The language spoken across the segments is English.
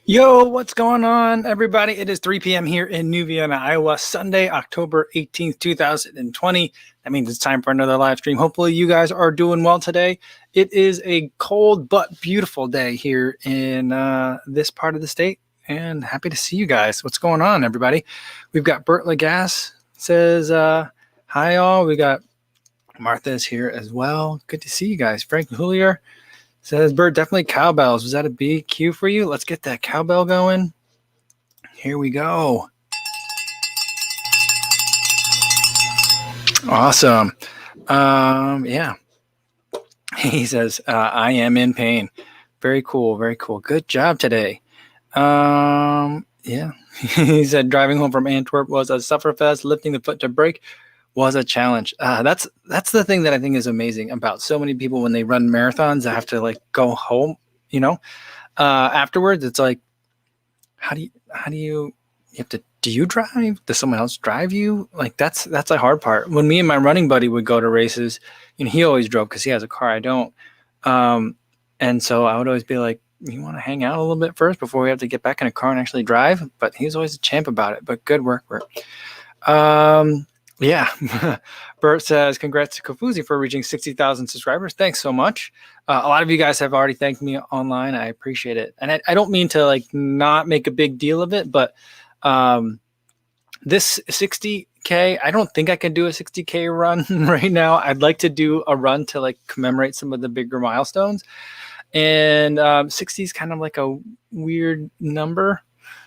Yo, what's going on, everybody? It is 3 p.m. here in New Vienna, Iowa, Sunday, October 18th, 2020. That means it's time for another live stream. Hopefully you guys are doing well today. It is a cold but beautiful day here in this part of the state, and happy to see you guys. What's going on, everybody? We've got Bert Lagasse says, hi, all. We got Martha is here as well. Good to see you guys. Frank Hulier says, Bert, definitely cowbells. Was that a BQ for you? Let's get that cowbell going. Here we go. Awesome. Yeah. He says, I am in pain. Very cool. Very cool. Good job today. Yeah. He said, driving home from Antwerp was a sufferfest. Lifting the foot to brake was a challenge. That's the thing that I think is amazing about so many people when they run marathons that have to like go home, afterwards. It's like, do you drive? Does someone else drive you? Like that's a hard part. When me and my running buddy would go to races, he always drove because he has a car. I don't. And so I would always be like, you want to hang out a little bit first before we have to get back in a car and actually drive? But he's always a champ about it. But good work, Bert. Yeah. Bert says, congrats to Kofuzi for reaching 60,000 subscribers. Thanks so much. A lot of you guys have already thanked me online. I appreciate it. And I don't mean to like not make a big deal of it, but this 60K, I don't think I can do a 60K run right now. I'd like to do a run to like commemorate some of the bigger milestones. And 60 is kind of like a weird number.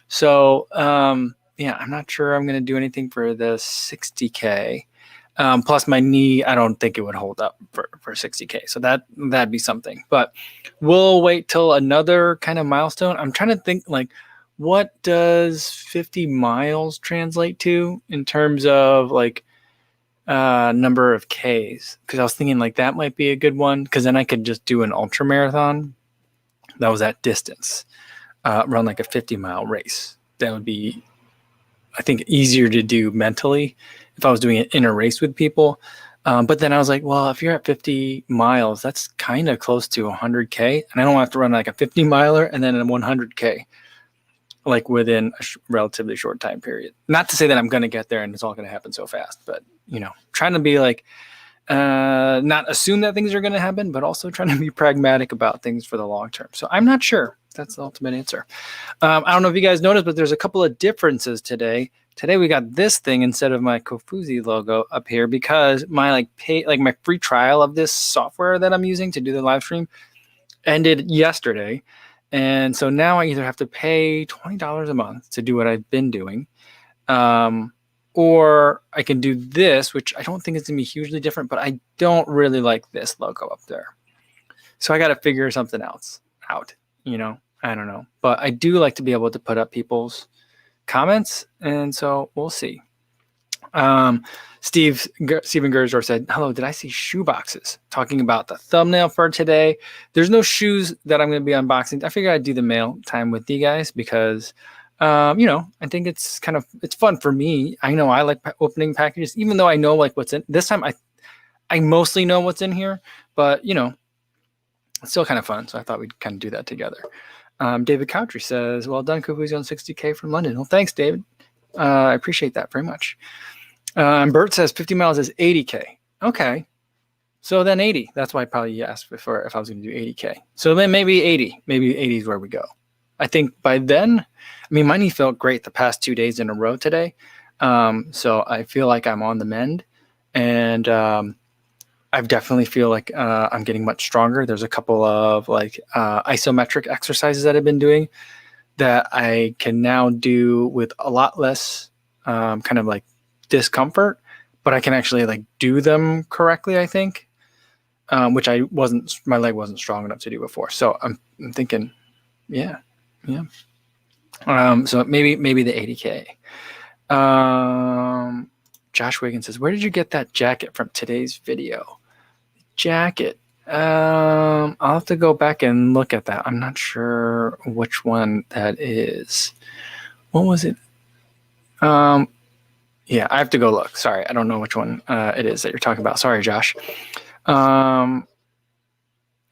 So, yeah, I'm not sure I'm going to do anything for the 60K. Plus my knee, I don't think it would hold up for 60K. So that'd be something. But we'll wait till another kind of milestone. I'm trying to think like, what does 50 miles translate to in terms of like number of Ks? Because I was thinking like that might be a good one, because then I could just do an ultra marathon that was at distance, run like a 50-mile race. That would be, I think, easier to do mentally if I was doing it in a race with people. But then I was like, well, if you're at 50 miles, that's kind of close to 100K. And I don't have to run like a 50 miler and then a 100K, like within a relatively short time period. Not to say that I'm going to get there and it's all going to happen so fast, but, trying to be like, not assume that things are going to happen, but also trying to be pragmatic about things for the long term. So I'm not sure. That's the ultimate answer. I don't know if you guys noticed, but there's a couple of differences today. Today we got this thing instead of my Kofuzi logo up here because my my free trial of this software that I'm using to do the live stream ended yesterday. And so now I either have to pay $20 a month to do what I've been doing, or I can do this, which I don't think is going to be hugely different, but I don't really like this logo up there. So I got to figure something else out, I don't know. But I do like to be able to put up people's comments, and so we'll see. Steven Gersdorf said, hello, did I see shoe boxes? Talking about the thumbnail for today. There's no shoes that I'm going to be unboxing. I figured I'd do the mail time with you guys because, I think it's fun for me. I know I like opening packages, even though I know like what's in. This time I mostly know what's in here, but, it's still kind of fun. So I thought we'd kind of do that together. David Cowtry says, well done, Kofuzi on 60K from London. Well, thanks, David. I appreciate that very much. Bert says 50 miles is 80K. Okay. So then 80. That's why I probably asked before if I was going to do 80K. So then maybe 80. Maybe 80 is where we go. I think by then, my knee felt great the past 2 days in a row today. So I feel like I'm on the mend. And I definitely feel like I'm getting much stronger. There's a couple of isometric exercises that I've been doing that I can now do with a lot less kind of like discomfort, but I can actually like do them correctly, I think, which my leg wasn't strong enough to do before. So I'm thinking, yeah. So maybe the 80K. Josh Wiggins says, where did you get that jacket from today's video? Jacket. I'll have to go back and look at that. I'm not sure which one that is. What was it? Yeah, I have to go look. Sorry, I don't know which one it is that you're talking about. Sorry, Josh.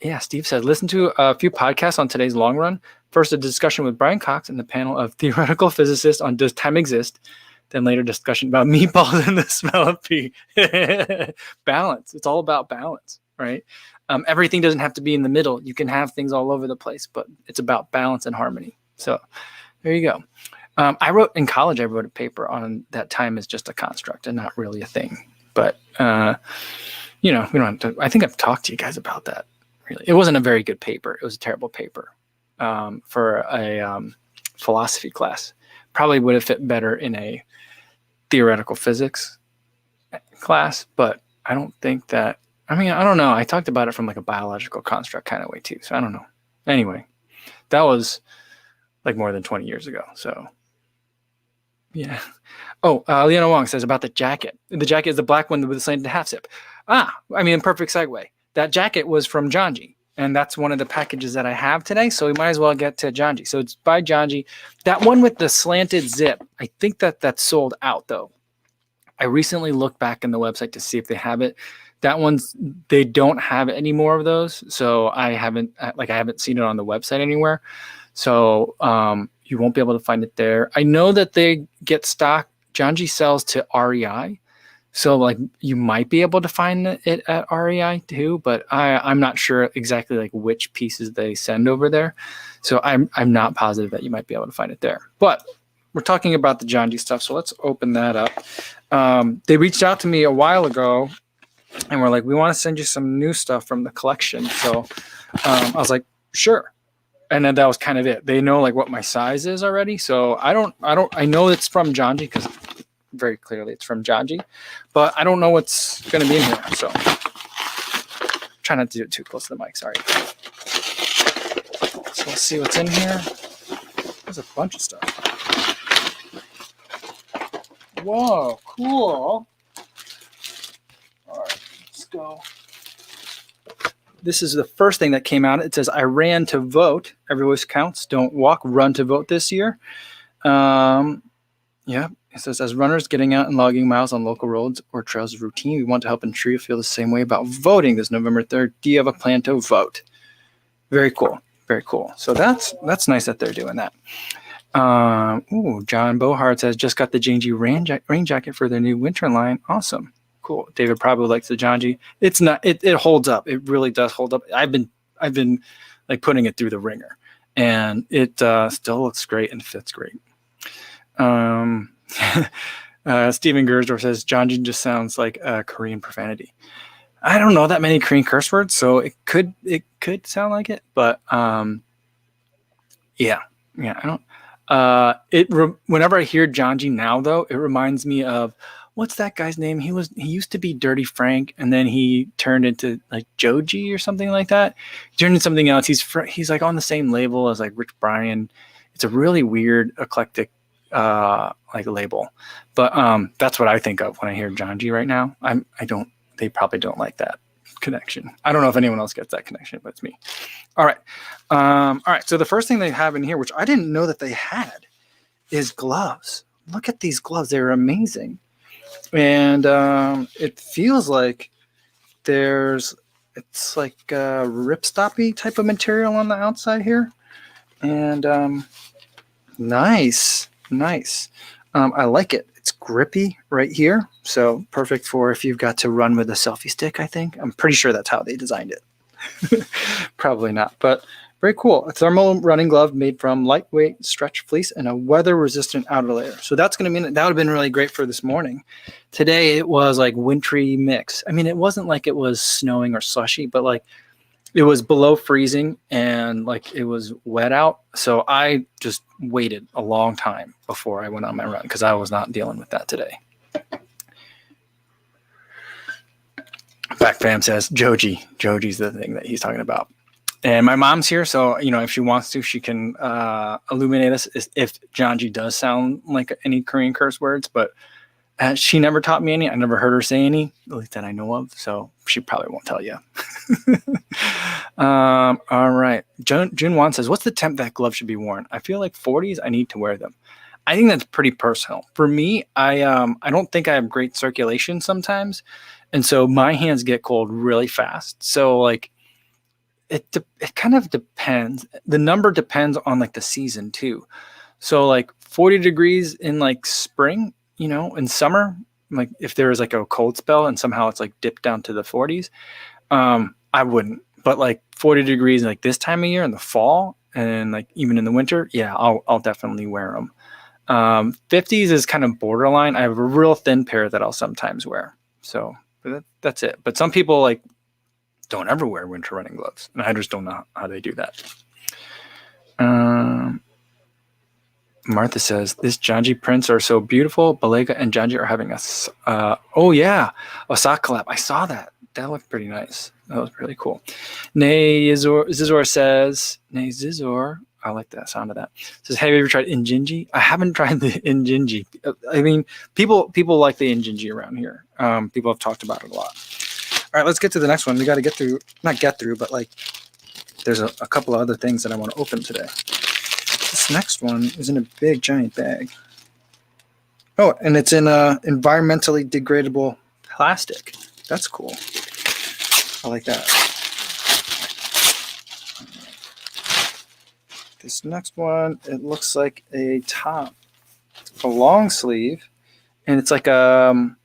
Yeah, Steve said, listen to a few podcasts on today's long run. First, a discussion with Brian Cox and the panel of theoretical physicists on does time exist. Then later discussion about meatballs and the smell of pee. Balance. It's all about balance, right? Everything doesn't have to be in the middle. You can have things all over the place, but it's about balance and harmony. So there you go. In college, I wrote a paper on that time is just a construct and not really a thing. But, we don't have to, I think I've talked to you guys about that. Really, it wasn't a very good paper. It was a terrible paper for a philosophy class. Probably would have fit better in a theoretical physics class, but I don't think that, I don't know. I talked about it from like a biological construct kind of way too. So I don't know. Anyway, that was like more than 20 years ago. So yeah. Oh, Leona Wong says about the jacket. The jacket is the black one with the slanted half zip. Perfect segue. That jacket was from Janji, and that's one of the packages that I have today. So we might as well get to Janji. So it's by Janji. That one with the slanted zip, I think that's sold out though. I recently looked back in the website to see if they have it. They don't have any more of those. So I haven't seen it on the website anywhere. So you won't be able to find it there. I know that they get stock. Janji sells to REI. So like you might be able to find it at REI too, but I'm not sure exactly like which pieces they send over there. So I'm not positive that you might be able to find it there. But we're talking about the Janji stuff, so let's open that up. They reached out to me a while ago and were like, we want to send you some new stuff from the collection. So I was like, sure. And then that was kind of it. They know like what my size is already. So I know it's from Janji because very clearly it's from Janji, but I don't know what's going to be in here. So try not to do it too close to the mic. Sorry. So let's see what's in here. There's a bunch of stuff. Whoa, cool. All right, let's go. This is the first thing that came out. It says, I ran to vote. Every voice counts. Don't walk, run to vote this year. Yeah, it says, as runners getting out and logging miles on local roads or trails is routine, we want to help ensure you feel the same way about voting this November 3rd. Do you have a plan to vote? Very cool. Very cool. So that's nice that they're doing that. John Bohart says, just got the Janji rain jacket for their new winter line. Awesome. Cool. David probably likes the Janji. It's not, it holds up. It really does hold up. I've been like putting it through the ringer and it still looks great and fits great. Steven Gersdorf says Janji just sounds like a Korean profanity. I don't know that many Korean curse words, so it could sound like it, but yeah, I don't. Whenever I hear Janji now, though, it reminds me of what's that guy's name? He used to be Dirty Frank, and then he turned into like Joji or something like that. He turned into something else. He's like on the same label as like Rich Brian. It's a really weird, eclectic like label, but that's what I think of when I hear Janji right now. They probably don't like that connection. I don't know if anyone else gets that connection, but it's me. All right. So the first thing they have in here, which I didn't know that they had, is gloves. Look at these gloves. They're amazing. And it feels like it's like a ripstoppy type of material on the outside here. And nice. I like it. It's grippy right here. So perfect for if you've got to run with a selfie stick, I think. I'm pretty sure that's how they designed it. Probably not, but very cool. A thermal running glove made from lightweight stretch fleece and a weather-resistant outer layer. So that's going to mean that would have been really great for this morning. Today it was like wintry mix. I mean, it wasn't like it was snowing or slushy, but like it was below freezing and like it was wet out. So I just waited a long time before I went on my run because I was not dealing with that today. Back fam says Joji. Joji's the thing that he's talking about. And my mom's here, so if she wants to, she can illuminate us if Janji does sound like any Korean curse words. But she never taught me any. I never heard her say any, at least that I know of. So she probably won't tell you. All right. June Wan says, what's the temp that gloves should be worn? I feel like 40s, I need to wear them. I think that's pretty personal. For me, I don't think I have great circulation sometimes. And so my hands get cold really fast. So like it kind of depends. The number depends on like the season too. So like 40 degrees in like spring, in summer, like if there is like a cold spell and somehow it's like dipped down to the 40s, I wouldn't. But like 40 degrees like this time of year in the fall and like even in the winter, yeah, I'll definitely wear them. 50s is kind of borderline. I have a real thin pair that I'll sometimes wear. So that's it. But some people like don't ever wear winter running gloves, and I just don't know how they do that. Martha says, this Janji prints are so beautiful. Balega and Janji are having a sock collab. I saw that. That looked pretty nice. That was really cool. Zizor says, I like that sound of that. Says, have you ever tried Injinji? I haven't tried the Injinji. I mean, people like the Injinji around here. People have talked about it a lot. All right, let's get to the next one. We got to not get through, but like there's a couple of other things that I want to open today. This next one is in a big, giant bag. Oh, and it's in environmentally degradable plastic. That's cool. I like that. This next one, it looks like a top, a long sleeve, and it's like I'm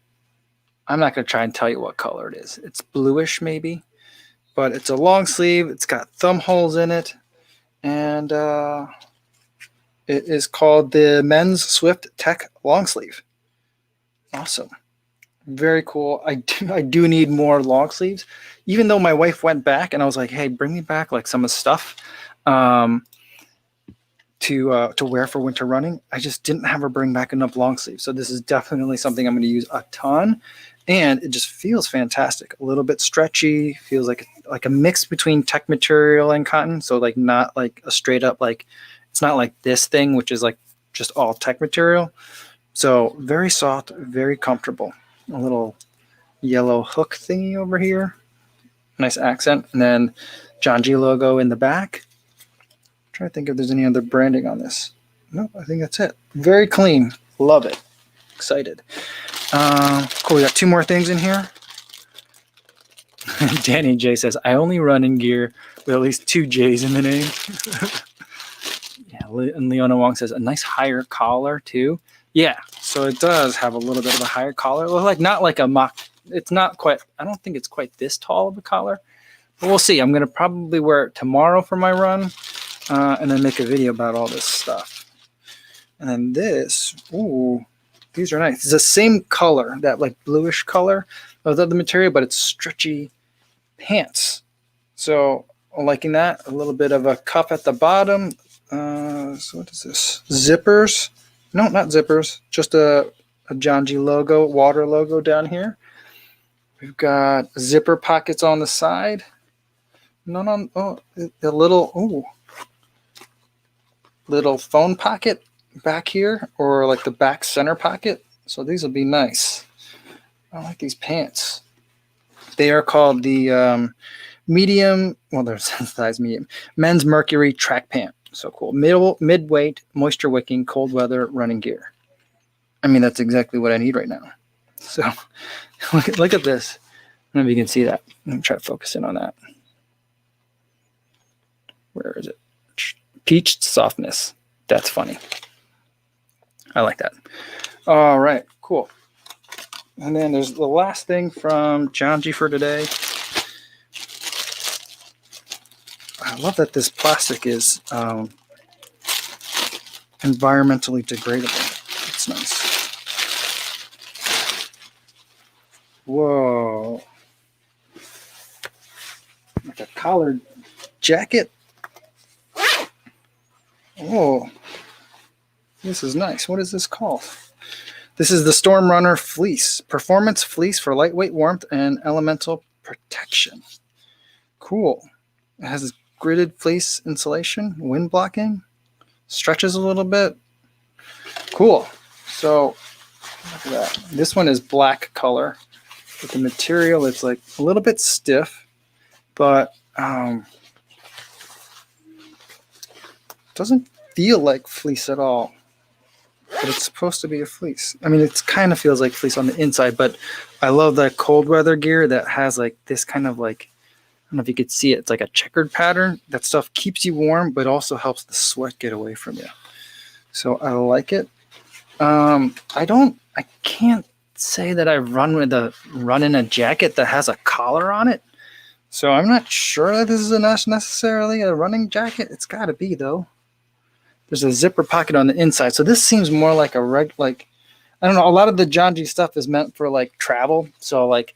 not going to try and tell you what color it is. It's bluish maybe, but it's a long sleeve. It's got thumb holes in it, and it is called the Men's Swift Tech Long Sleeve. Awesome. Very cool. I do need more long sleeves, even though my wife went back and I was like, hey, bring me back like some of the stuff to wear for winter running. I just didn't have her bring back enough long sleeves. So this is definitely something I'm going to use a ton, and it just feels fantastic. A little bit stretchy, feels like a mix between tech material and cotton. So like not like a straight up, like it's not like this thing, which is like just all tech material. So very soft, very comfortable. A little yellow hook thingy over here. Nice accent. And then Janji logo in the back. I'm trying to think if there's any other branding on this. No, I think that's it. Very clean. Love it. Excited. Cool. We got two more things in here. Danny J says, I only run in gear with at least two J's in the name. Yeah, and Leona Wong says, a nice higher collar too. Yeah, so it does have a little bit of a higher collar. Like not like a mock. It's not quite. I don't think it's quite this tall of a collar, but we'll see. I'm gonna probably wear it tomorrow for my run, and then make a video about all this stuff. And then this. Ooh, these are nice. It's the same color, that like bluish color of the material, but it's stretchy pants. So I'm liking that. A little bit of a cuff at the bottom. So what is this? Zippers. No, not zippers, just a Janji logo, water logo down here. We've got zipper pockets on the side. A little phone pocket back here, or like the back center pocket. So these will be nice. I like these pants. They are called the medium, well, they're size medium, men's Mercury track pant. So cool. Mid-weight, moisture wicking, cold weather running gear. I mean, that's exactly what I need right now. So look at this. I don't know if you can see that. Let me try to focus in on that. Where is it? Peach softness. That's funny. I like that. All right, cool. And then there's the last thing from Janji for today. I love that this plastic is environmentally degradable. It's nice. Whoa. Like a collared jacket. Oh, this is nice. What is this called? This is the Storm Runner Fleece. Performance fleece for lightweight warmth and elemental protection. Cool. It has this gridded fleece insulation, wind blocking, stretches a little bit. Cool. So look at that. This one is black color. But the material, it's like a little bit stiff, but doesn't feel like fleece at all. But it's supposed to be a fleece. I mean, it kind of feels like fleece on the inside, but I love that cold weather gear that has like this kind of like don't know if you could see it. It's like a checkered pattern. That stuff keeps you warm, but also helps the sweat get away from you. So I like it. I can't say that I've run in a jacket that has a collar on it. So I'm not sure that this is necessarily a running jacket. It's got to be, though. There's a zipper pocket on the inside. So this seems more like I don't know. A lot of the Janji stuff is meant for like travel. So like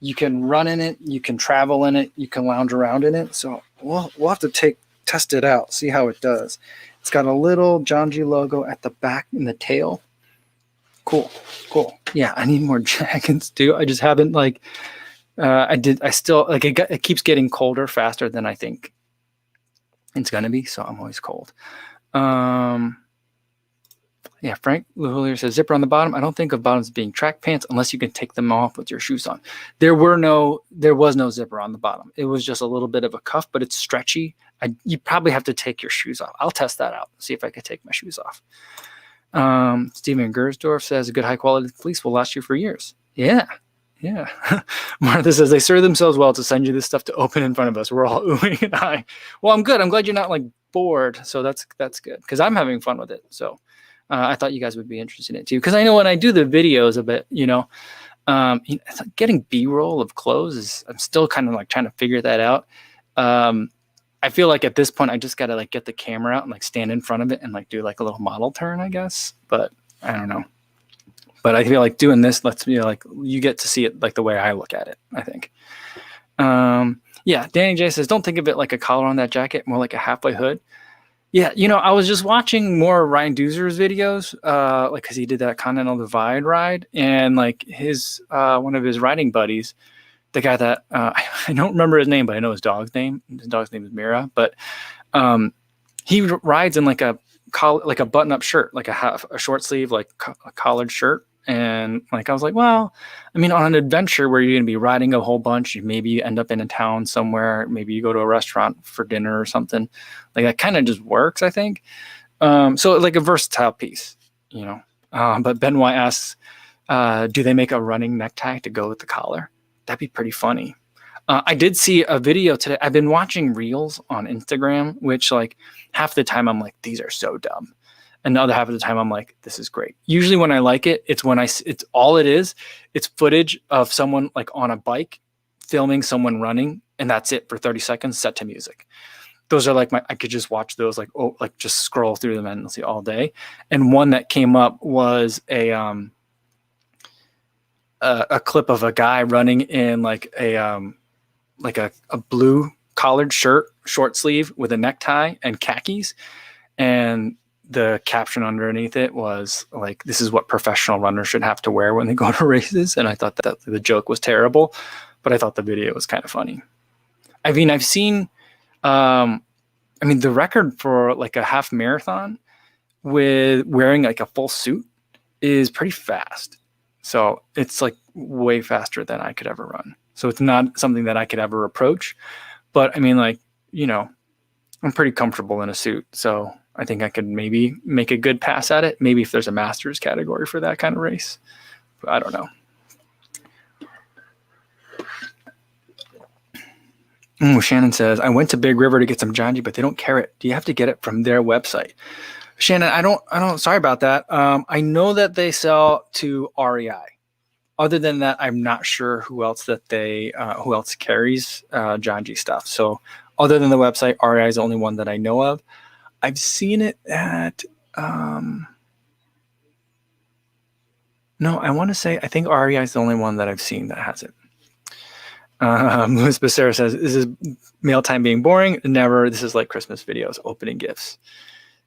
you can run in it, you can travel in it, you can lounge around in it. So we'll have to test it out, see how it does. It's got a little Janji logo at the back in the tail. Cool. Yeah, I need more jackets too. I just haven't it keeps getting colder faster than I think it's gonna be, so I'm always cold. Yeah, Frank Luhulier says zipper on the bottom. I don't think of bottoms being track pants unless you can take them off with your shoes on. There was no zipper on the bottom. It was just a little bit of a cuff, but it's stretchy. You probably have to take your shoes off. I'll test that out, see if I could take my shoes off. Steven Gersdorf says a good high quality fleece will last you for years. Yeah. Martha says they serve themselves well to send you this stuff to open in front of us. We're all oohing and eyeing. Well, I'm good. I'm glad you're not like bored. So that's good because I'm having fun with it. So I thought you guys would be interested in it too. Because I know when I do the videos a bit, it's like getting B-roll of clothes I'm still kind of like trying to figure that out. I feel like at this point I just gotta like get the camera out and like stand in front of it and like do like a little model turn, I guess. But I don't know. But I feel like doing this lets me like you get to see it like the way I look at it, I think. Yeah, Danny J says, don't think of it like a collar on that jacket, more like a halfway hood. Yeah, I was just watching more Ryan Doozer's videos, like because he did that Continental Divide ride, and like his one of his riding buddies, the guy that I don't remember his name, but I know his dog's name. His dog's name is Mira, but he rides in like a button-up shirt, like a short sleeve, like a collared shirt. And like I was like, well, I mean, on an adventure where you're going to be riding a whole bunch, maybe you end up in a town somewhere, maybe you go to a restaurant for dinner or something. Like that kind of just works, I think. So like a versatile piece, But Benoit asks, do they make a running necktie to go with the collar? That'd be pretty funny. I did see a video today. I've been watching reels on Instagram, which like half the time I'm like, these are so dumb. And the other half of the time I'm like, this is great. Usually when I like it, it's when it's all it is. It's footage of someone like on a bike filming someone running. And that's it for 30 seconds set to music. Those are like I could just watch those just scroll through them endlessly all day. And one that came up was a clip of a guy running in like a blue collared shirt, short sleeve with a necktie and khakis. And the caption underneath it was like, this is what professional runners should have to wear when they go to races. And I thought that the joke was terrible, but I thought the video was kind of funny. I mean, I've seen, the record for like a half marathon with wearing like a full suit is pretty fast. So it's like way faster than I could ever run. So it's not something that I could ever approach, but I mean, like, I'm pretty comfortable in a suit. So I think I could maybe make a good pass at it. Maybe if there's a master's category for that kind of race, but I don't know. Shannon says, I went to Big River to get some Janji, but they don't carry it. Do you have to get it from their website? Shannon, I don't, sorry about that. I know that they sell to REI. Other than that, I'm not sure who else carries Janji stuff. So other than the website, REI is the only one that I know of. I've seen it at, I think REI is the only one that I've seen that has it. Luis Becerra says, is this Mailtime being boring? Never. This is like Christmas videos, opening gifts.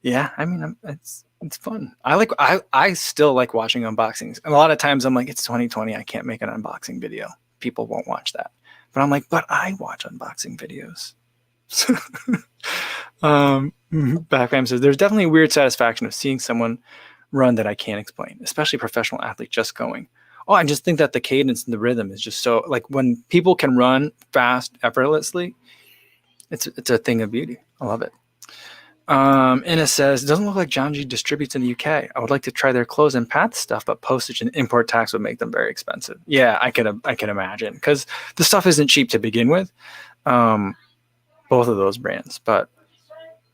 Yeah, I mean, it's fun. I still like watching unboxings. And a lot of times I'm like, it's 2020. I can't make an unboxing video. People won't watch that. But I'm like, but I watch unboxing videos. Backfam says, there's definitely a weird satisfaction of seeing someone run that I can't explain, especially a professional athlete just going. Oh, I just think that the cadence and the rhythm is just so, like, when people can run fast effortlessly, it's a thing of beauty. I love it. And it says, it doesn't look like Janji distributes in the UK. I would like to try their clothes and path stuff, but postage and import tax would make them very expensive. Yeah, I can imagine, because the stuff isn't cheap to begin with. both of those brands, but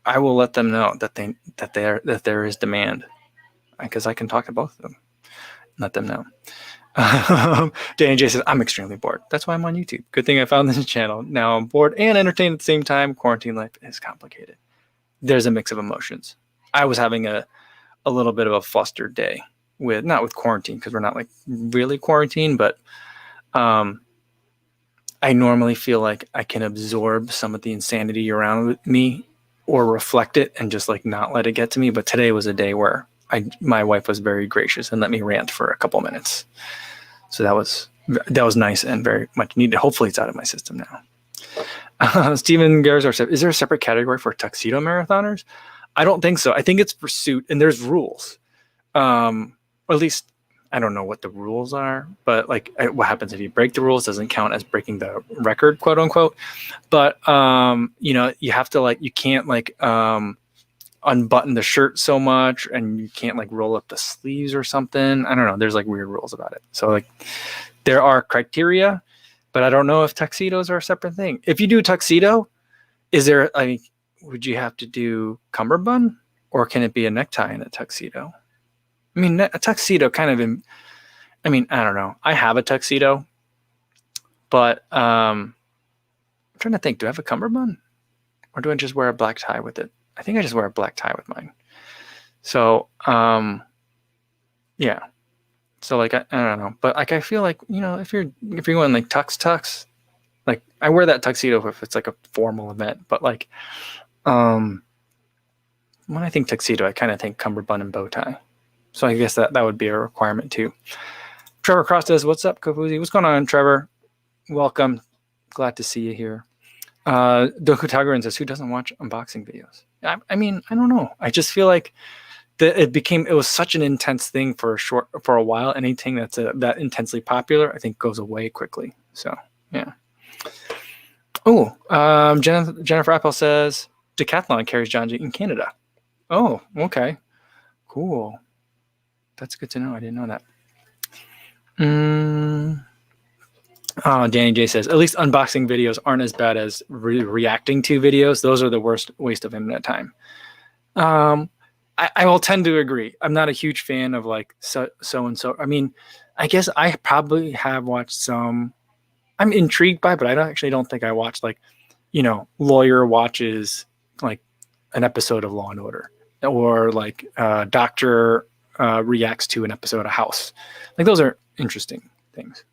I will let them know that there is demand, because I can talk to both of them. Let them know. Janji says, I'm extremely bored. That's why I'm on YouTube. Good thing I found this channel. Now I'm bored and entertained at the same time. Quarantine life is complicated. There's a mix of emotions. I was having a little bit of a flustered day not with quarantine, because we're not like really quarantined, but I normally feel like I can absorb some of the insanity around me or reflect it and just like not let it get to me. But today was a day where my wife was very gracious and let me rant for a couple minutes. So that was nice and very much needed. Hopefully it's out of my system now. Steven Garzar said, is there a separate category for tuxedo marathoners? I don't think so. I think it's pursuit, and there's rules. Or at least I don't know what the rules are, but like what happens if you break the rules doesn't count as breaking the record, quote unquote. But you have to you can't unbutton the shirt so much, and you can't roll up the sleeves or something. I don't know. There's weird rules about it. So there are criteria, but I don't know if tuxedos are a separate thing. If you do tuxedo, is there would you have to do cummerbund, or can it be a necktie in a tuxedo? I mean, a tuxedo kind of, I don't know. I have a tuxedo, but I'm trying to think, do I have a cummerbund, or do I just wear a black tie with it? I think I just wear a black tie with mine. So, yeah. So I don't know, but I feel if you're going tux, I wear that tuxedo if it's a formal event, but when I think tuxedo, I kind of think cummerbund and bow tie. So I guess that would be a requirement too. Trevor Cross says, what's up, Kofuzi? What's going on, Trevor? Welcome. Glad to see you here. Doku Tagarin says, who doesn't watch unboxing videos? I don't know. I just feel like it was such an intense thing for a while. Anything that's that intensely popular, I think, goes away quickly. So yeah. Oh, Jennifer Apple says Decathlon carries Janji in Canada. Oh, okay, cool. That's good to know. I didn't know that. Danny J says, at least unboxing videos aren't as bad as reacting to videos. Those are the worst waste of internet time. I will tend to agree. I'm not a huge fan of so and so. I mean, I guess I probably have watched some. I'm intrigued by, but I don't think I watched lawyer watches an episode of Law and Order, or doctor reacts to an episode of House. Those are interesting things.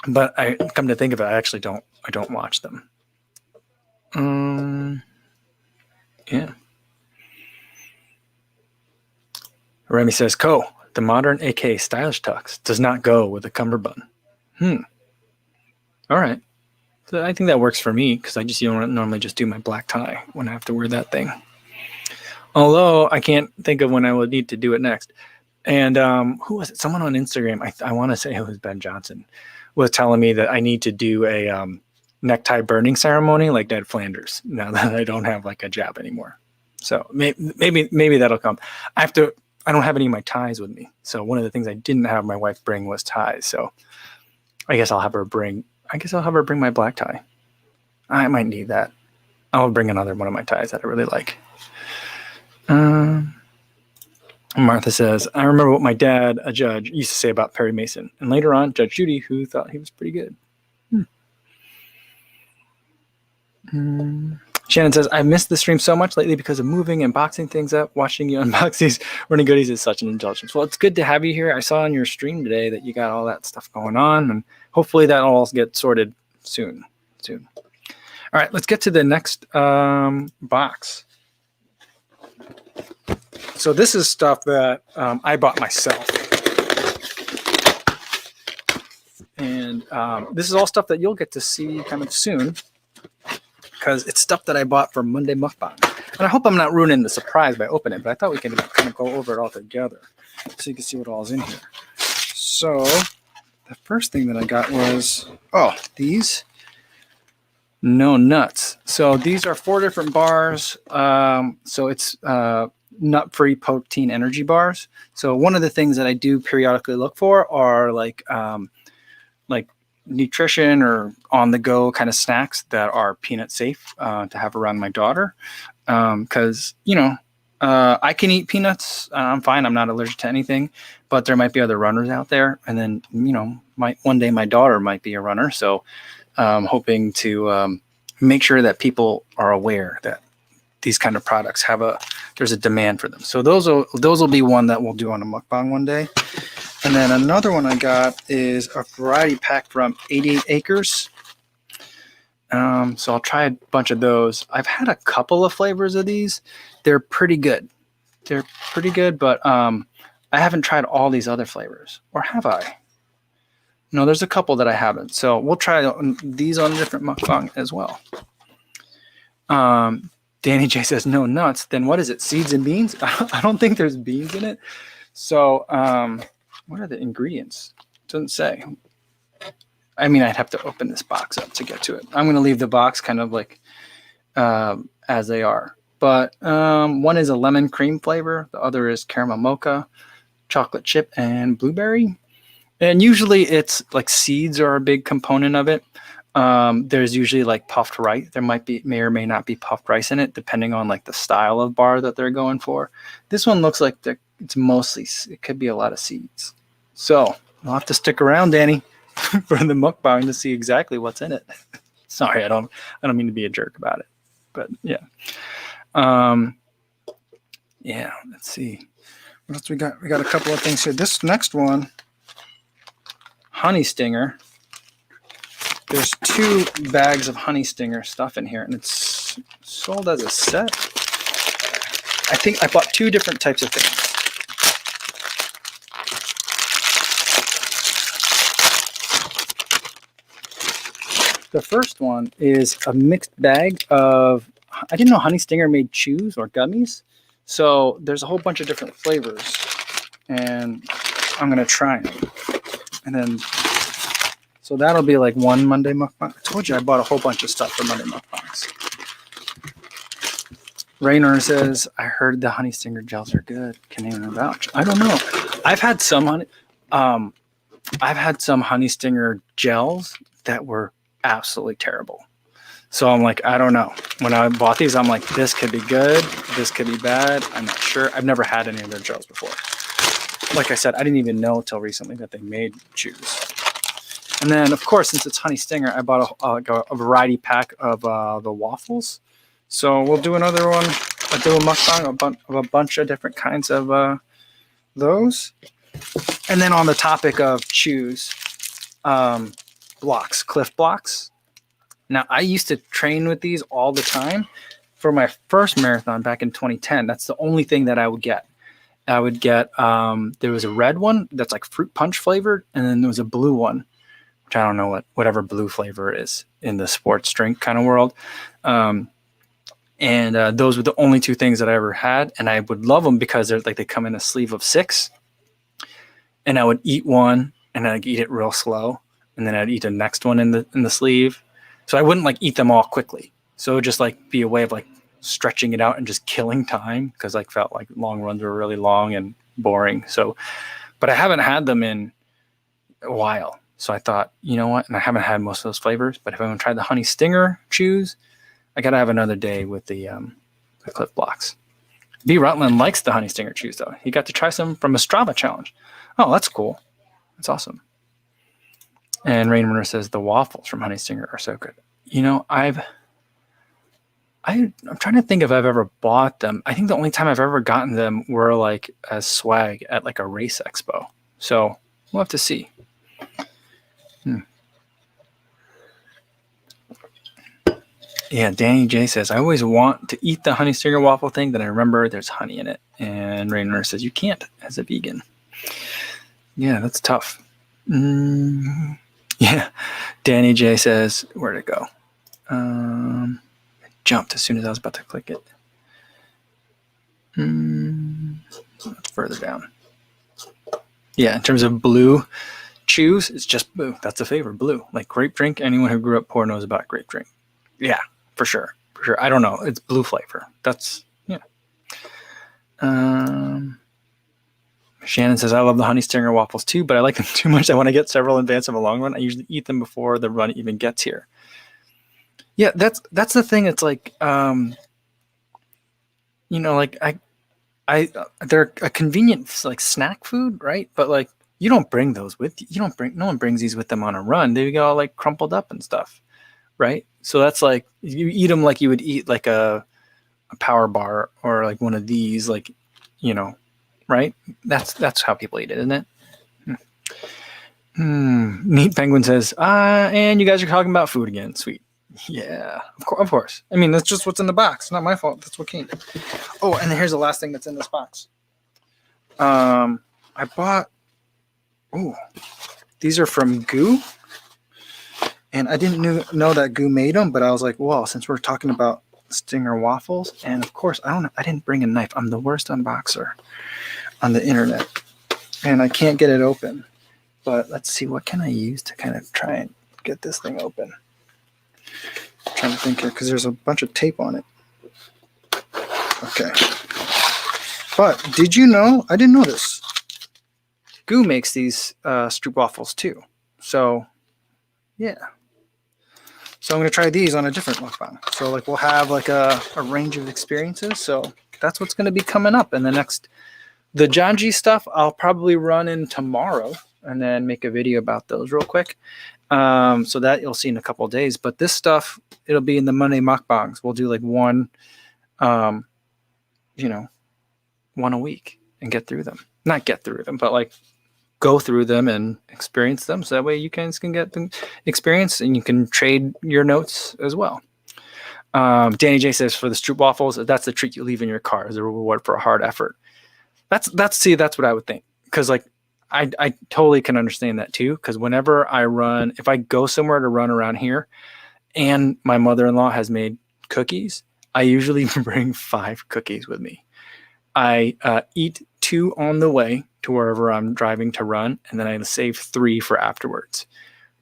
But I come to think of it, I don't watch them. Yeah. Remy says, the modern AK stylish tux does not go with a cummerbund. All right. So I think that works for me, because I just normally just do my black tie when I have to wear that thing. Although I can't think of when I would need to do it next. And who was it? Someone on Instagram, I want to say it was Ben Johnson, was telling me that I need to do a necktie burning ceremony like Ned Flanders, now that I don't have a job anymore. So maybe that'll come. I don't have any of my ties with me. So one of the things I didn't have my wife bring was ties. So I guess I'll have her bring my black tie. I might need that. I'll bring another one of my ties that I really like. Martha says, I remember what my dad, a judge, used to say about Perry Mason, and later on Judge Judy, who thought he was pretty good. Shannon says, I missed the stream so much lately because of moving and boxing things up. Watching you unbox these running goodies is such an indulgence. Well, it's good to have you here. I saw on your stream today that you got all that stuff going on, and hopefully that all gets sorted soon. All right, let's get to the next box. So this is stuff that I bought myself. And this is all stuff that you'll get to see kind of soon, because it's stuff that I bought for Monday Mukbang. And I hope I'm not ruining the surprise by opening it, but I thought we could kind of go over it all together so you can see what all is in here. So the first thing that I got was, these No Nuts. So these are 4 different bars. So it's nut-free protein energy bars. So one of the things that I do periodically look for are nutrition or on the go kind of snacks that are peanut safe to have around my daughter. Because, I can eat peanuts. I'm fine. I'm not allergic to anything, but there might be other runners out there. And then, one day my daughter might be a runner. So hoping to make sure that people are aware that these kind of products there's a demand for them. So those will be one that we'll do on a mukbang one day. And then another one I got is a variety pack from 88 Acres. So I'll try a bunch of those. I've had a couple of flavors of these. They're pretty good. But I haven't tried all these other flavors. Or have I? No, there's a couple that I haven't. So we'll try these on a different mukbang as well. Danny J says, no nuts. Then what is it? Seeds and beans? I don't think there's beans in it. So what are the ingredients? It doesn't say. I mean, I'd have to open this box up to get to it. I'm going to leave the box kind of like as they are. But one is a lemon cream flavor. The other is caramel mocha, chocolate chip, and blueberry. And usually it's like seeds are a big component of it. There's usually like puffed rice. There may or may not be puffed rice in it, depending on like the style of bar that they're going for. This one looks like it's mostly, it could be a lot of seeds. So I'll have to stick around, Danny, for the mukbang to see exactly what's in it. Sorry, I don't mean to be a jerk about it, but yeah. Yeah, let's see. What else we got? We got a couple of things here. This next one, honey stinger. There's 2 bags of honey stinger stuff in here, and it's sold as a set. I think I bought 2 different types of things. The first one is a mixed bag of, I didn't know honey stinger made chews or gummies. So there's a whole bunch of different flavors, and I'm going to try them. And then, so that'll be like one Monday mukbang. I told you I bought a whole bunch of stuff for Monday mukbangs. Raynor says, I heard the honey stinger gels are good. Can anyone vouch? I don't know. I've had some honey stinger gels that were absolutely terrible. So I'm like, I don't know. When I bought these, I'm like, this could be good. This could be bad. I'm not sure. I've never had any of their gels before. Like I said, I didn't even know until recently that they made chews. And then, of course, since it's honey stinger, I bought a variety pack of the waffles. So we'll do another one. I'll do a mukbang of a bunch of different kinds of those. And then on the topic of chews, blocks, Cliff blocks. Now, I used to train with these all the time for my first marathon back in 2010. That's the only thing that I would get. I would get, there was a red one that's like fruit punch flavored, and then there was a blue one, which I don't know whatever blue flavor is in the sports drink kind of world. And those were the only 2 things that I ever had, and I would love them because they're like they come in a sleeve of 6. And I would eat one, and I'd eat it real slow, and then I'd eat the next one in the sleeve. So I wouldn't like eat them all quickly. So it would just like be a way of like stretching it out and just killing time, because I felt like long runs were really long and boring. So, but I haven't had them in a while. So I thought, you know what? And I haven't had most of those flavors, but if I'm going to try the honey stinger chews, I got to have another day with the Cliff blocks. B. Rutland likes the honey stinger chews though. He got to try some from a Strava challenge. Oh, that's cool. That's awesome. And Rainwater says the waffles from Honey Stinger are so good. You know, I'm trying to think if I've ever bought them. I think the only time I've ever gotten them were like as swag at like a race expo. So we'll have to see. Yeah, Danny J says, I always want to eat the Honey Stinger waffle thing, then I remember there's honey in it. And Rainwater says, you can't as a vegan. Yeah, that's tough. Yeah, Danny J says, where'd it go? It jumped as soon as I was about to click it. It's further down. Yeah, in terms of blue chews, it's just blue. That's a favorite, blue. Like grape drink, anyone who grew up poor knows about grape drink. Yeah, for sure. For sure. I don't know. It's blue flavor. That's, yeah. Shannon says, I love the honey stinger waffles too, but I like them too much. I want to get several in advance of a long run. I usually eat them before the run even gets here. Yeah, that's the thing. It's like, like they're a convenient like snack food, right? But like you don't bring those with you. No one brings these with them on a run. They get all like crumpled up and stuff, right? So that's like you eat them like you would eat like a power bar or like one of these, like, right? That's how people eat it, isn't it? Neat Penguin says, and you guys are talking about food again. Sweet. Yeah, of course. I mean, that's just what's in the box. Not my fault. That's what came. Oh, and here's the last thing that's in this box. I bought, these are from Goo. And I didn't know that Goo made them, but I was like, well, since we're talking about Stinger waffles, and of course, I didn't bring a knife. I'm the worst unboxer on the internet. And I can't get it open. But let's see, what can I use to kind of try and get this thing open? I'm trying to think here, because there's a bunch of tape on it. Okay. But did you know, I didn't know this. Goo makes these stroop waffles too. So, yeah. So I'm going to try these on a different mukbang. So like we'll have like a range of experiences. So that's what's going to be coming up in the next. The Janji stuff I'll probably run in tomorrow and then make a video about those real quick. So that you'll see in a couple of days. But this stuff, it'll be in the Monday mukbangs. We'll do like one, one a week and get through them. Not get through them, but like go through them and experience them. So that way you guys can get the experience and you can trade your notes as well. Danny J says, for the stroop waffles, that's the treat you leave in your car as a reward for a hard effort. That's what I would think. Cause like, I totally can understand that too. Cause whenever I run, if I go somewhere to run around here and my mother-in-law has made cookies, I usually bring 5 cookies with me. I eat 2 on the way to wherever I'm driving to run, and then I save 3 for afterwards.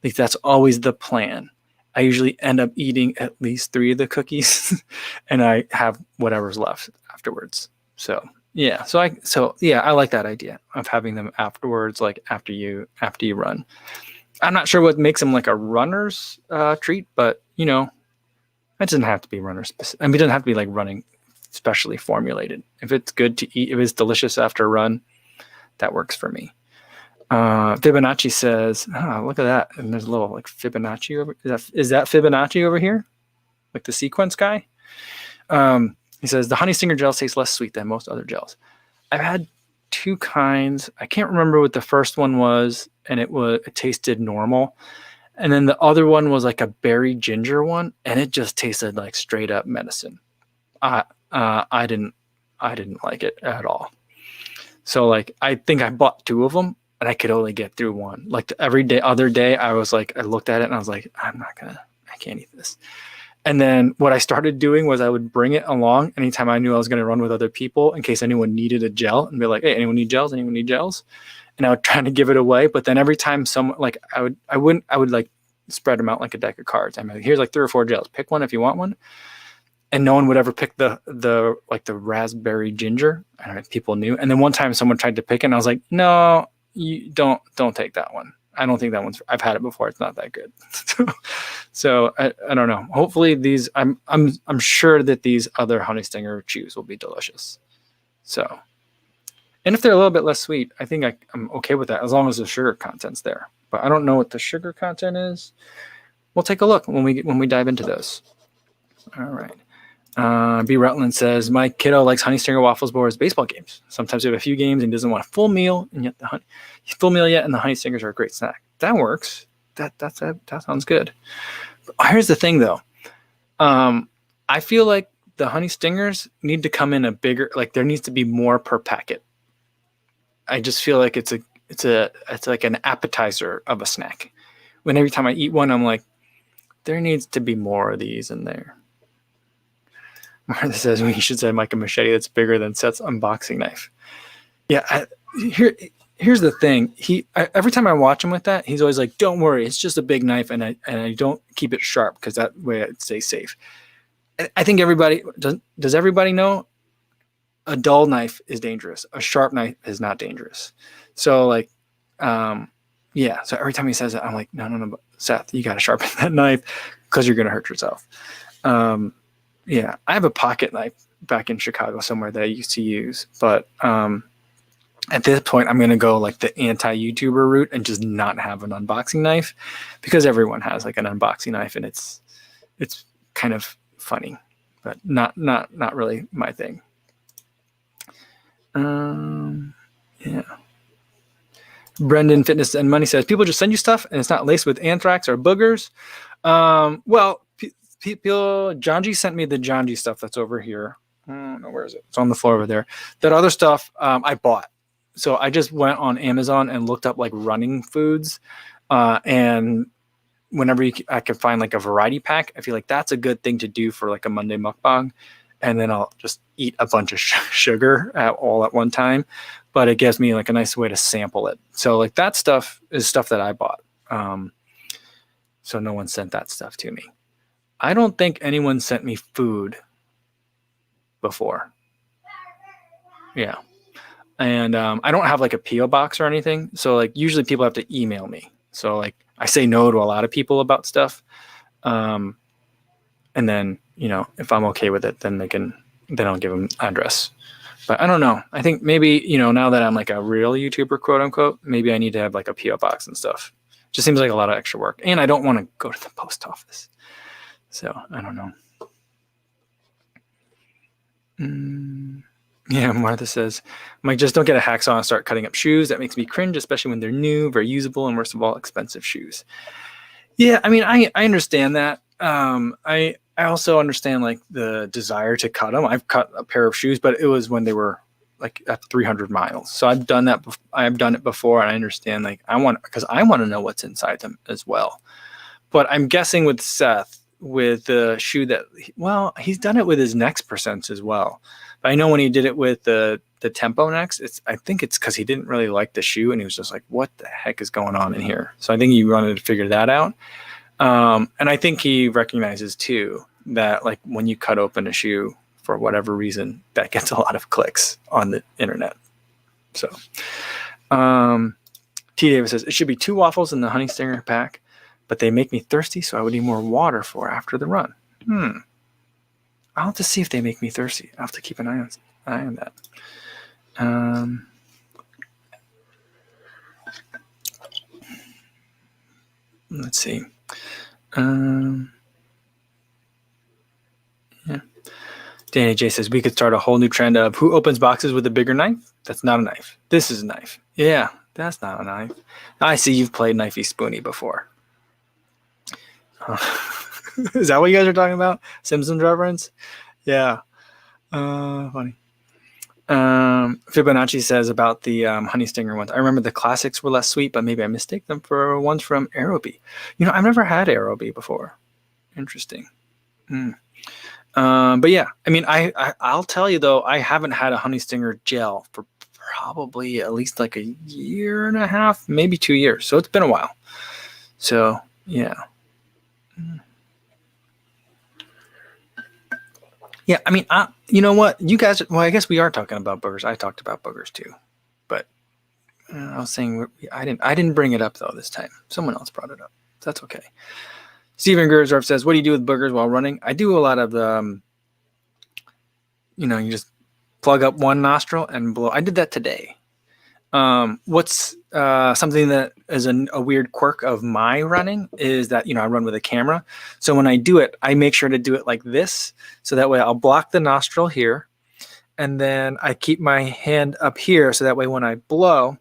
Like that's always the plan. I usually end up eating at least 3 of the cookies, and I have whatever's left afterwards. So yeah, I like that idea of having them afterwards, like after you run. I'm not sure what makes them like a runner's treat, but it doesn't have to be runner specific. I mean, it doesn't have to be like running specially formulated. If it's good to eat, if it's delicious after a run, that works for me. Fibonacci says, look at that. And there's a little like Fibonacci over. Is that Fibonacci over here? Like the sequence guy? He says, the honey stinger gel tastes less sweet than most other gels. I've had 2 kinds. I can't remember what the first one was, and it tasted normal. And then the other one was like a berry ginger one, and it just tasted like straight up medicine. I didn't like it at all. So like, I think I bought 2 of them and I could only get through one. Like other day, I was like, I looked at it and I was like, I can't eat this. And then what I started doing was I would bring it along anytime I knew I was going to run with other people in case anyone needed a gel, and be like, hey, anyone need gels? Anyone need gels? And I would try to give it away. But then every time someone, like I would like spread them out like a deck of cards. I'm like, here's like 3 or 4 gels. Pick one if you want one. And no one would ever pick the raspberry ginger. I don't know if people knew. And then one time someone tried to pick it, and I was like, no, you don't take that one. I don't think that one's. I've had it before. It's not that good. So I don't know. Hopefully these. I'm sure that these other honey stinger chews will be delicious. So, and if they're a little bit less sweet, I think I'm okay with that as long as the sugar content's there. But I don't know what the sugar content is. We'll take a look when we dive into those. All right. B. Rutland says, my kiddo likes honey stinger waffles more as baseball games. Sometimes we have a few games and doesn't want a full meal, and yet and the honey stingers are a great snack. That works. That sounds good. Here's the thing though. I feel like the honey stingers need to come in a bigger, like there needs to be more per packet. I just feel like it's like an appetizer of a snack. When every time I eat one, I'm like, there needs to be more of these in there. Martha says we should send Mike a machete that's bigger than Seth's unboxing knife. Yeah, here's the thing. Every time I watch him with that, he's always like, "Don't worry, it's just a big knife, and I don't keep it sharp because that way it stays safe." I think everybody does. Everybody know a dull knife is dangerous. A sharp knife is not dangerous. So like, yeah. So every time he says it, I'm like, no, Seth, you got to sharpen that knife because you're going to hurt yourself. Yeah. I have a pocket knife back in Chicago somewhere that I used to use, but at this point, I'm going to go like the anti-YouTuber route and just not have an unboxing knife because everyone has like an unboxing knife and it's kind of funny, but not really my thing. Yeah. Brendan Fitness and Money says people just send you stuff and it's not laced with anthrax or boogers. Well, people, Janji sent me the Janji stuff that's over here. I don't know, where is it? It's on the floor over there. That other stuff I bought. So I just went on Amazon and looked up like running foods, and whenever I can find like a variety pack, I feel like that's a good thing to do for like a Monday mukbang. And then I'll just eat a bunch of sugar all at one time, but it gives me like a nice way to sample it. So like that stuff is stuff that I bought. So no one sent that stuff to me. I don't think anyone sent me food before. Yeah. And I don't have like a PO box or anything. So like usually people have to email me. So like I say no to a lot of people about stuff. And then, you know, if I'm okay with it, then I'll give them address. But I don't know. I think maybe, you know, now that I'm like a real YouTuber, quote unquote, maybe I need to have like a PO box and stuff. Just seems like a lot of extra work. And I don't want to go to the post office. So I don't know. Yeah, Martha says, Mike, just don't get a hacksaw and start cutting up shoes. That makes me cringe, especially when they're new, very usable, and worst of all, expensive shoes. Yeah, I mean, I understand that. I also understand like the desire to cut them. I've cut a pair of shoes, but it was when they were like at 300 miles. So I've done that. I've done it before, and I understand like because I want to know what's inside them as well. But I'm guessing with Seth, with the shoe that, well, he's done it with his Next percents as well. But I know when he did it with the Tempo Next, I think it's because he didn't really like the shoe and he was just like, what the heck is going on in here? So I think he wanted to figure that out. And I think he recognizes too that like when you cut open a shoe for whatever reason, that gets a lot of clicks on the internet. So T. Davis says, it should be 2 waffles in the Honey Stinger pack, but they make me thirsty, so I would need more water for after the run. I'll have to see if they make me thirsty. I'll have to keep an eye on that. Let's see. Yeah. Danny J says, we could start a whole new trend of who opens boxes with a bigger knife? That's not a knife. This is a knife. Yeah, that's not a knife. I see you've played Knifey Spoony before. Is that what you guys are talking about? Simpsons reference? Yeah. Funny. Fibonacci says about the Honey Stinger ones. I remember the classics were less sweet, but maybe I mistake them for ones from Aerobee. You know, I've never had Aerobee before. Interesting. But yeah, I mean, I'll tell you though, I haven't had a Honey Stinger gel for probably at least like a year and a half, maybe 2 years. So it's been a while. So yeah. Yeah, I mean, you know what? You guys, well, I guess we are talking about boogers. I talked about boogers too, but I was saying I didn't bring it up though this time. Someone else brought it up. That's okay. Steven Gersdorf says, "What do you do with boogers while running?" I do a lot of you just plug up one nostril and blow. I did that today. What's something that is a weird quirk of my running is that, I run with a camera. So when I do it, I make sure to do it like this. So that way I'll block the nostril here. And then I keep my hand up here. So that way when I blow,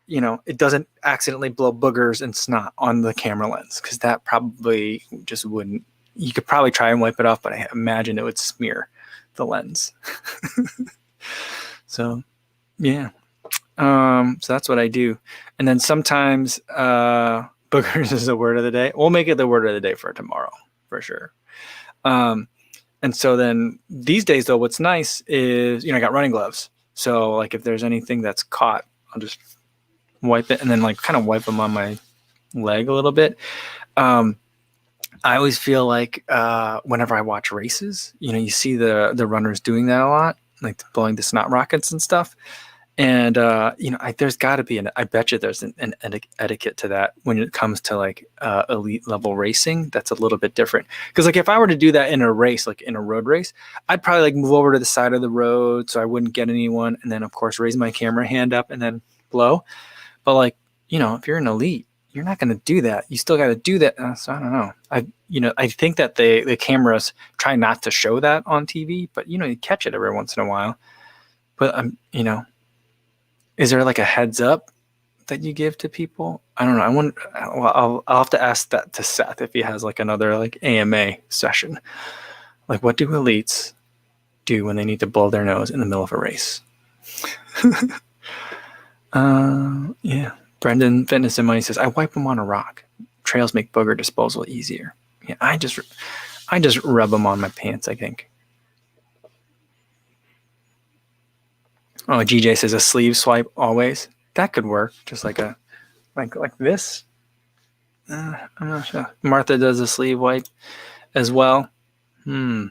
it doesn't accidentally blow boogers and snot on the camera lens. Cause that probably just wouldn't, you could probably try and wipe it off, but I imagine it would smear the lens. So yeah. So that's what I do. And then sometimes boogers is the word of the day. We'll make it the word of the day for tomorrow for sure. And so then these days though, what's nice is, I got running gloves. So like if there's anything that's caught, I'll just wipe it and then like kind of wipe them on my leg a little bit. I always feel like whenever I watch races, you see the runners doing that a lot. like blowing the snot rockets and stuff. And you know, there's got to be I bet you there's an etiquette to that when it comes to like elite level racing. That's a little bit different because like if I were to do that in a race, like in a road race, I'd probably like move over to the side of the road so I wouldn't get anyone, and then of course raise my camera hand up and then blow. But like, you know, if you're an elite, you're not going to do that. You still got to do that. So I don't know. I think that the cameras try not to show that on TV, but you know, you catch it every once in a while. But you know. Is there like a heads up that you give to people? I don't know. I wonder. Well, I'll have to ask that to Seth if he has like another like AMA session. Like, what do elites do when they need to blow their nose in the middle of a race? Yeah. Brendan Fitness and Money says I wipe them on a rock. Trails make booger disposal easier. Yeah, I just rub them on my pants, I think. Oh, GJ says a sleeve swipe always. That could work. Just like a like this. I'm not sure. Martha does a sleeve wipe as well. Daniel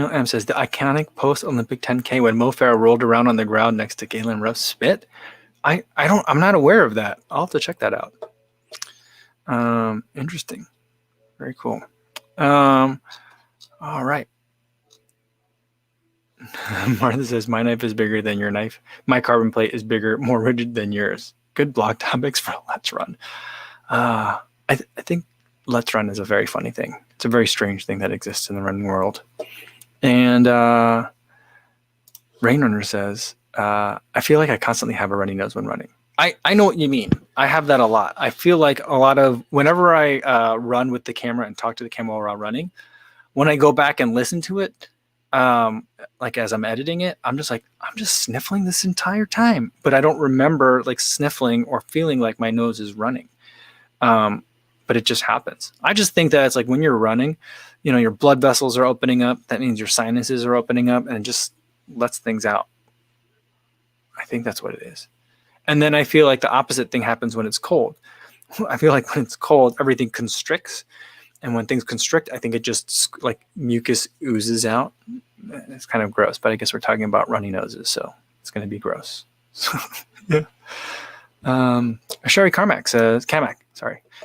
M says the iconic post Olympic 10K when Mo Farah rolled around on the ground next to Galen Ruff's spit. I'm not aware of that. I'll have to check that out. Interesting. Very cool. All right. Martha says, my knife is bigger than your knife. My carbon plate is bigger, more rigid than yours. Good blog topics for Let's Run. I think Let's Run is a very funny thing. It's a very strange thing that exists in the running world. And Rainrunner says, I feel like I constantly have a runny nose when running. I know what you mean. I have that a lot. I feel like a lot of whenever I run with the camera and talk to the camera while running, when I go back and listen to it, like as I'm editing it, I'm just sniffling this entire time, but I don't remember like sniffling or feeling like my nose is running. But it just happens. I just think that it's like when you're running, you know, your blood vessels are opening up. That means your sinuses are opening up and it just lets things out. I think that's what it is. And then I feel like the opposite thing happens when it's cold. I feel like when it's cold, everything constricts. And when things constrict, I think it just like mucus oozes out. It's kind of gross, but I guess we're talking about runny noses, so it's going to be gross. Yeah. Sherry Carmack says,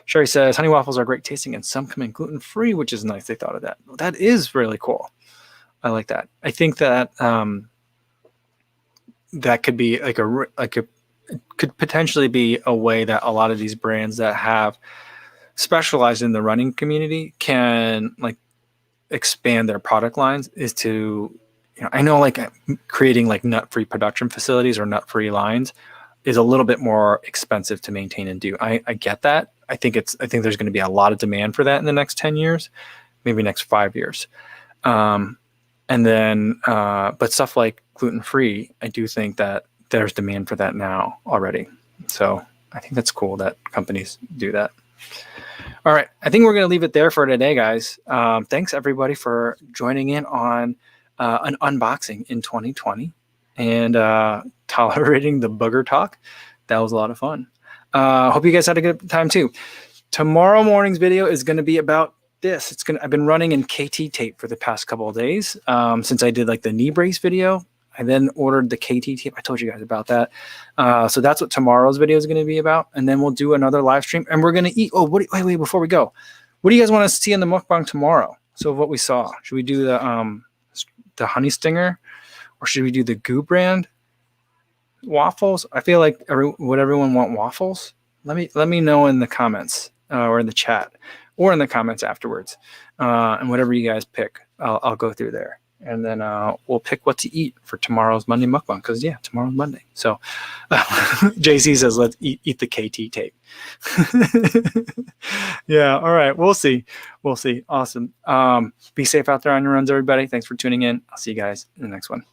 Sherry says, honey waffles are great tasting and some come in gluten-free, which is nice. They thought of that. Well, that is really cool. I like that. I think that that could be could potentially be a way that a lot of these brands that have specialized in the running community can like expand their product lines is to, you know, I know like creating like nut-free production facilities or nut-free lines is a little bit more expensive to maintain and do. I get that. I think there's going to be a lot of demand for that in the next 10 years, maybe next 5 years. And then, but stuff like gluten-free, I do think that there's demand for that now already. So I think that's cool that companies do that. All right. I think we're going to leave it there for today, guys. Thanks everybody for joining in on an unboxing in 2020 and tolerating the booger talk. That was a lot of fun. Hope you guys had a good time too. Tomorrow morning's video is going to be about this. I've been running in KT tape for the past couple of days since I did like the knee brace video. I then ordered the KT tape. I told you guys about that. So that's what tomorrow's video is going to be about. And then we'll do another live stream and we're going to eat. Oh, wait, before we go, what do you guys want to see in the mukbang tomorrow? So what we saw, should we do the honey stinger or should we do the Goo brand waffles? I feel like would everyone want waffles? Let me know in the comments or in the chat or in the comments afterwards. And whatever you guys pick, I'll go through there. And then we'll pick what to eat for tomorrow's Monday mukbang because, yeah, tomorrow's Monday. So JC says, let's eat the KT tape. Yeah, all right. We'll see. Awesome. Be safe out there on your runs, everybody. Thanks for tuning in. I'll see you guys in the next one.